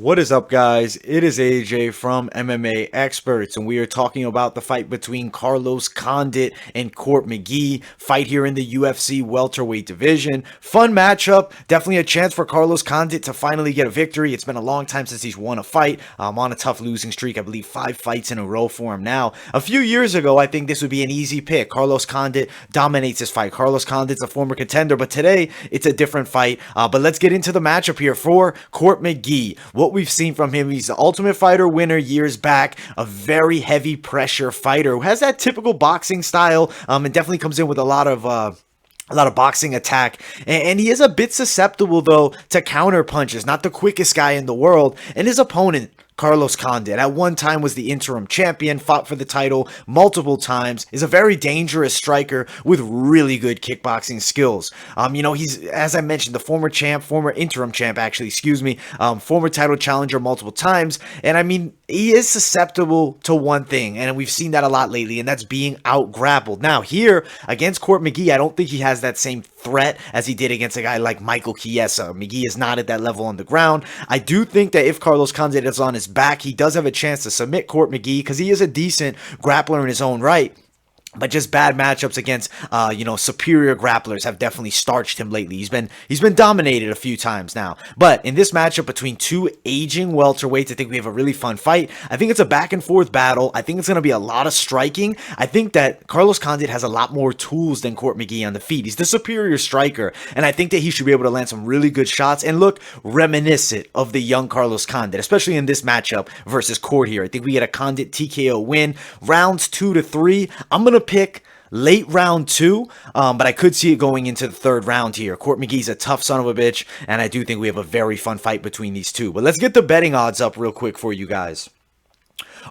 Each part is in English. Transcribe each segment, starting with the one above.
What is up, guys? It is AJ from MMA Experts, and we are talking about the fight between Carlos Condit and Court McGee. Fight here in the UFC welterweight division. Fun matchup. Definitely a chance for Carlos Condit to finally get a victory. It's been a long time since he's won a fight. On a tough losing streak. I believe 5 fights in a row for him now. A few years ago, I think this would be an easy pick. Carlos Condit dominates this fight. Carlos Condit's a former contender, but today it's a different fight. But let's get into the matchup here for Court McGee. What we've seen from him, he's the Ultimate Fighter winner years back, a very heavy pressure fighter who has that typical boxing style, and definitely comes in with a lot of boxing attack, and he is a bit susceptible though to counter punches. Not the quickest guy in the world, and his opponent, Carlos Condit, at one time was the interim champion, fought for the title multiple times, is a very dangerous striker with really good kickboxing skills. He's, as I mentioned, the former interim champ, former title challenger multiple times, and I mean, he is susceptible to one thing, and we've seen that a lot lately, and that's being out-grappled. Now, here, against Court McGee, I don't think he has that same threat as he did against a guy like Michael Chiesa. McGee is not at that level on the ground. I do think that if Carlos Condit is on his back, he does have a chance to submit Court McGee because he is a decent grappler in his own right. But just bad matchups against, superior grapplers have definitely starched him lately. He's been dominated a few times now. But in this matchup between two aging welterweights, I think we have a really fun fight. I think it's a back and forth battle. I think it's going to be a lot of striking. I think that Carlos Condit has a lot more tools than Court McGee on the feet. He's the superior striker, and I think that he should be able to land some really good shots and look reminiscent of the young Carlos Condit, especially in this matchup versus Court here. I think we get a Condit TKO win. Rounds 2 to 3. I'm going to pick late round 2, but I could see it going into the 3rd round here. Court McGee's a tough son of a bitch, and I do think we have a very fun fight between these two. But let's get the betting odds up real quick for you guys.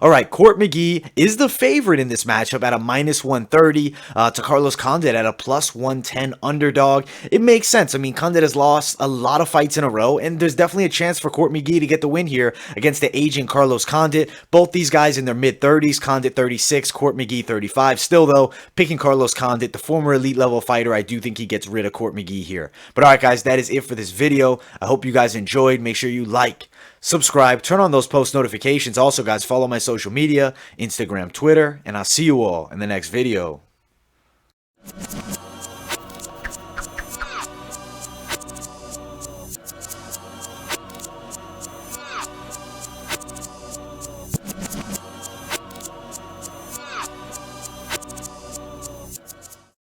All right, Court McGee is the favorite in this matchup at a -130 to Carlos Condit at a +110 underdog. It makes sense. I mean, Condit has lost a lot of fights in a row, and there's definitely a chance for Court McGee to get the win here against the aging Carlos Condit. Both these guys in their mid-30s, Condit 36, Court McGee 35. Still, though, picking Carlos Condit, the former elite level fighter, I do think he gets rid of Court McGee here. But all right, guys, that is it for this video. I hope you guys enjoyed. Make sure you like, subscribe, turn on those post notifications. Also, guys, follow my social media, Instagram, Twitter, and I'll see you all in the next video.